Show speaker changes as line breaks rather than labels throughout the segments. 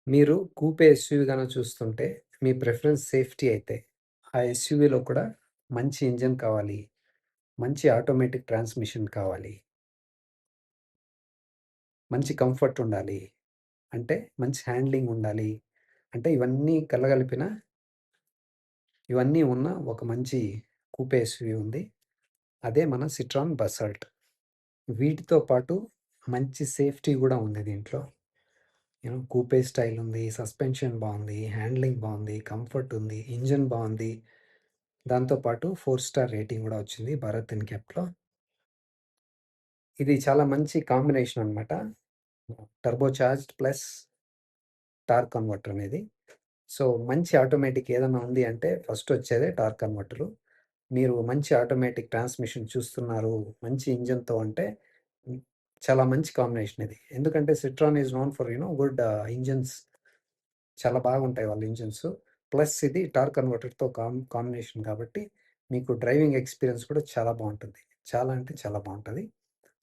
మీరు కూపే ఎస్యూవీ గన చూస్తుంటే, మీ ప్రిఫరెన్స్ సేఫ్టీ అయితే, ఆ ఎస్యూవీలో కూడా మంచి ఇంజిన్ కావాలి, మంచి ఆటోమేటిక్ ట్రాన్స్‌మిషన్ కావాలి, మంచి కంఫర్ట్ ఉండాలి, అంటే మంచి హ్యాండ్లింగ్ ఉండాలి. అంటే ఇవన్నీ ఉన్న ఒక మంచి కూపే ఎస్యూవీ ఉంది. అదే మన సిట్రాన్ బసాల్ట్. వీటితో పాటు మంచి సేఫ్టీ గూడా ఉంది దీంట్లో. కూపే స్టైల్ ఉంది, సస్పెన్షన్ బావుంది, హ్యాండ్లింగ్ బావుంది, కంఫర్ట్ ఉంది, ఇంజిన్ బావుంది. దాంతో పాటు 4 స్టార్ రేటింగ్ గూడా వచ్చింది భారత్ ఎన్‌క్యాప్‌లో. ఇది చాలా మంచి కాంబినేషన్ అనమాట. Turbo charged plus torque converter అనేది. సో, మంచి ఆటోమేటిక్ ఏదన్నా ఉంది అంటే ఫస్ట్ వచ్చేదే టార్క్ కన్వర్టరు. మీరు మంచి ఆటోమేటిక్ ట్రాన్స్‌మిషన్ చూస్తున్నారు, మంచి ఇంజిన్‌తో అంటే హ్మ్, చాలా మంచి కాంబినేషన్ ఇది. ఎందుకంటే Citroen is known for good engines. చాలా బాగుంటాయి వాళ్ళ ఇంజిన్స్. ప్లస్ ఇది టార్క్ కన్వర్టర్‌తో కాంబినేషన్ కాబట్టి మీకు డ్రైవింగ్ ఎక్స్‌పీరియన్స్ కూడా చాలా బావుంటుంది. చాలా అంటే చాలా బావుంటది.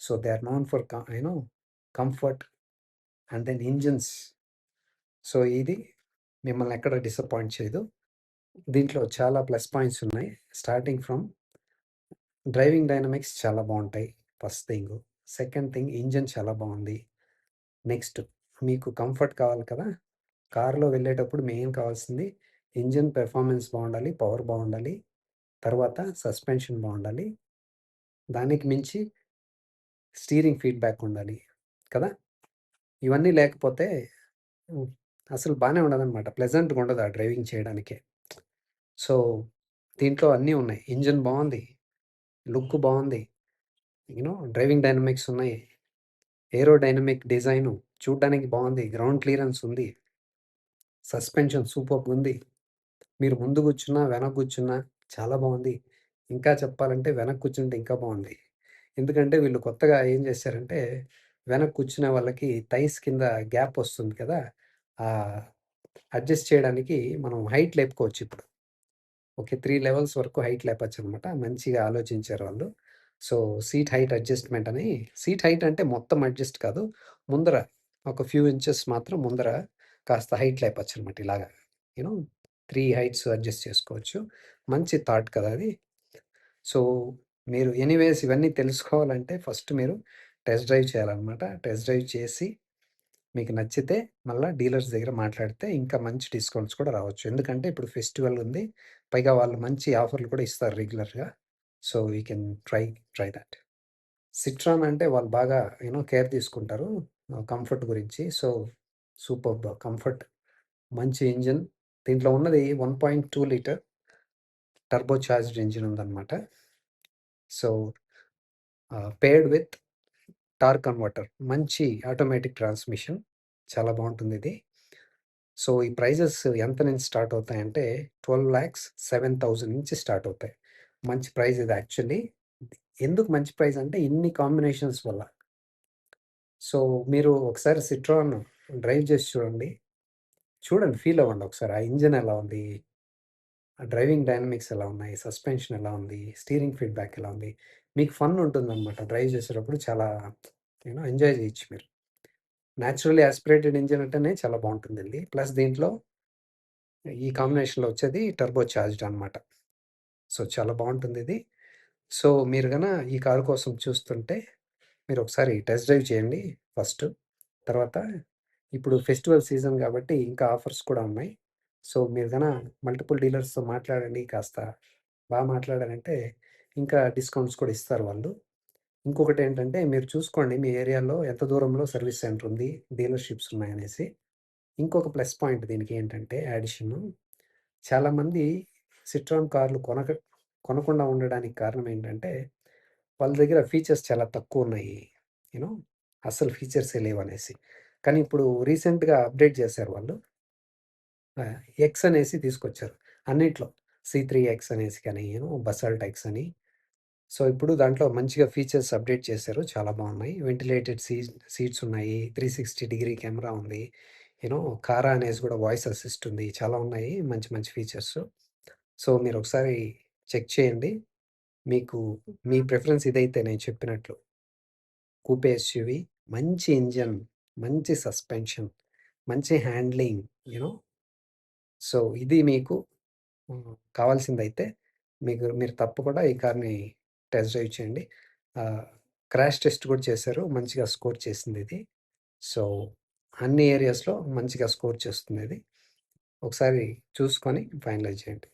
So, they are known for comfort and then engines. So, ఇది మిమ్మల్ని ఎక్కడ డిసప్పాయింట్ చేయదు. దీంట్లో చాలా ప్లస్ పాయింట్స్ ఉన్నాయి. స్టార్టింగ్ ఫ్రమ్ డ్రైవింగ్ డైనమిక్స్ చాలా బావుంటాయి. First thing. Second thing engine చాలా బావుంది. నెక్స్ట్ మీకు కంఫర్ట్ కావాలి కదా! కార్‌లో వెళ్ళేటప్పుడు మెయిన్ కావాల్సింది ఇంజిన్ పెర్ఫార్మన్స్ బావుండాలి, పవర్ బావుండాలి, తర్వాత సస్పెన్షన్ బావుండాలి. దానికి మించి స్టీరింగ్ ఫీడ్‌బ్యాక్ ఉండాలి కదా! ఇవన్నీ లేకపోతే హ్మ్. అసలు బానే ఉండదనమాట. ప్లెజెంట్‌గా ఉండదు ఆ డ్రైవింగ్ చేయడానికే. సో, దీంట్లో అన్నీ ఉన్నాయి. ఇంజిన్ బావుంది, లుక్ బావుంది, డ్రైవింగ్ డైనమిక్స్ ఉన్నాయి, ఏరోడైనమిక్ డిజైను చూడ్డానికి బావుంది, గ్రౌండ్ క్లియరెన్స్ ఉంది, సస్పెన్షన్ సూపర్బుంది. మీరు ముందు కూర్చున్నా, వెనక కూర్చున్నా చాలా బావుంది. ఇంకా చెప్పాలంటే వెనక కూర్చుంటే ఇంకా బావుంది. ఎందుకంటే వీళ్ళు కొత్తగా ఏం చేశారంటే, వెనక కూర్చునే వాళ్ళకి థైస్ కింద గ్యాప్ వస్తుంది కదా! ఆహ్, అడ్జస్ట్ చేయడానికి మనం హైట్ లేపుకోవచ్చిప్పుడు. ఓకే. 3 లెవెల్స్ వరకు హైట్ లేపొచ్చనమాట. మంచిగా ఆలోచించారు వాళ్ళు. సో, సీట్ హైట్ అంటే మొత్తం అడ్జస్ట్ కాదు. ముందర ఒక ఫ్యూ ఇంచెస్ మాత్రం ముందర కాస్త హైట్ లేపొచ్చనమాట ఇలాగా. యూ నో 3 హైట్స్ అడ్జస్ట్ చేసుకోవచ్చు. మంచి థాట్ కదా అది. సో, మీరు ఎనీవేస్ ఇవన్నీ తెలుసుకోవాలంటే ఫస్ట్ మీరు టెస్ట్ డ్రైవ్ చేయాలనమాట. టెస్ట్ డ్రైవ్ చేసి మీకు నచ్చితే మళ్ళా డీలర్స్ దగ్గర మాట్లాడితే ఇంకా మంచి డిస్కౌంట్స్ కూడా రావచ్చు. ఎందుకంటే ఇప్పుడు ఫెస్టివల్ ఉంది. పైగా వాళ్ళు మంచి ఆఫర్‌లు కూడా ఇస్తారు రెగ్యులర్‌గా. So, we can try thought. Citroen అంటే వాళ్ళు బాగా కేర్ తీసుకుంటారు. కంఫర్ట్ గురించి. సో, సూపర్బ్ కంఫర్ట్, మంచి ఇంజిన్. దీంట్లో ఉన్నది 1.2 లీటర్ టర్బో చార్జ్డ్ ఇంజిన్ ఉందన్నమాట. So, paired with torque converter. మంచి ఆటోమేటిక్ ట్రాన్స్‌మిషన్. చాలా బావుంటుందిది. సో, ఈ ప్రైజెస్ ఎంత నుంచి స్టార్ట్ అవుతాయంటే 12,07,000 నుంచి స్టార్ట్ అవుతాయి. మంచి ప్రైస్ ఇది యాక్చువల్లీ. ఎందుకు మంచి ప్రైస్ అంటే ఇన్ని కాంబినేషన్స్ వల్ల. సో, మీరు ఒకసారి సిట్రాన్ డ్రైవ్ చేసి చూడండి. చూడండి, ఫీల్ అవ్వండి ఒకసారి. ఆ ఇంజిన్ ఎలా ఉంది? ఆ డ్రైవింగ్ డైనమిక్స్ ఎలా ఉన్నాయి? సస్పెన్షన్ ఎలా ఉంది? స్టీరింగ్ ఫీడ్‌బ్యాక్ ఎలా ఉంది? మీకు ఫన్ ఉంటుందనమాట. డ్రైవ్ చేసేటప్పుడు చాలా ఎంజాయ్ చేయొచ్చు మీరు. నేచురల్లీ యాస్పిరేటెడ్ ఇంజిన్ అంటేనే చాలా బావుంటుందండి. ప్లస్ దీంట్లో ఈ కాంబినేషన్‌లో వచ్చేది టర్బో చార్జ్డ్ అనమాట. సో, చాలా బావుంటుందిది. సో, మీరు ఈ కారు కోసం చూస్తుంటే మీరొకసారి టెస్ట్ డ్రైవ్ చేయండి ఫస్టు. తర్వాత ఇప్పుడు ఫెస్టివల్ సీజన్ గాబట్టి ఇంకా ఆఫర్స్ కూడా ఉన్నాయి. సో, మీరు మల్టిపుల్ డీలర్స్‌తో మాట్లాడండి. కాస్త మాట్లాడారంటే ఇంకా డిస్కౌంట్స్ కూడా ఇస్తారు వాళ్ళు. ఇంకొకటేంటంటే మీరు చూసుకోండి మీ ఏరియాలో ఎంత దూరంలో సర్వీస్ సెంటర్ ఉంది, డీలర్‌షిప్స్ ఉన్నాయనేసి. ఇంకొక ప్లస్ పాయింట్ దీనికేంటంటే యాడిషను, చాలామంది సిట్రాన్ కార్లు కొనకుండా ఉండడానికి కారణం ఏంటంటే, వాళ్ళ దగ్గర ఫీచర్స్ చాలా తక్కువున్నాయి. యూ నో అస్సలు ఫీచర్సే లేవనేసి. కానీ ఇప్పుడు రీసెంట్‌గా అప్‌డేట్ చేశారు వాళ్ళు. ఎక్స్ అనేసి తీసుకొచ్చారు. అన్నిట్లో సీ3 ఎక్స్ అనేసి కానీ, బసాల్ట్ ఎక్స్ అని. సో, ఇప్పుడు దాంట్లో మంచిగా ఫీచర్స్ అప్‌డేట్ చేశారు. చాలా బావున్నాయి. వెంటిలేటెడ్ సీట్స్ ఉన్నాయి. 360 డిగ్రీ కెమెరా ఉంది. కారా అనేసి కూడా వాయిస్ అసిస్ట్ ఉంది. చాలా ఉన్నాయి మంచి మంచి ఫీచర్స్. సో, మీరొకసారి చెక్ చేయండి. మీకు మీ ప్రిఫరెన్స్ ఇదైతే నేను చెప్పినట్లు కూపే ఎస్యూవీ, మంచి ఇంజిన్, మంచి సస్పెన్షన్, మంచి హ్యాండ్లింగ్ యూ నో. సో, ఇది మీకు కావాల్సిందైతే మీరు తప్పకుండా ఈ కార్‌ని టెస్ట్ డ్రైవ్ చేయండి. ఆహ్, క్రాష్ టెస్ట్ కూడా చేశారు. మంచిగా స్కోర్ చేసిందిది. సో, అన్ని ఏరియాస్‌లో మంచిగా స్కోర్ చేస్తుందిది. ఒకసారి చూసుకొని ఫైనలైజ్ చేయండి.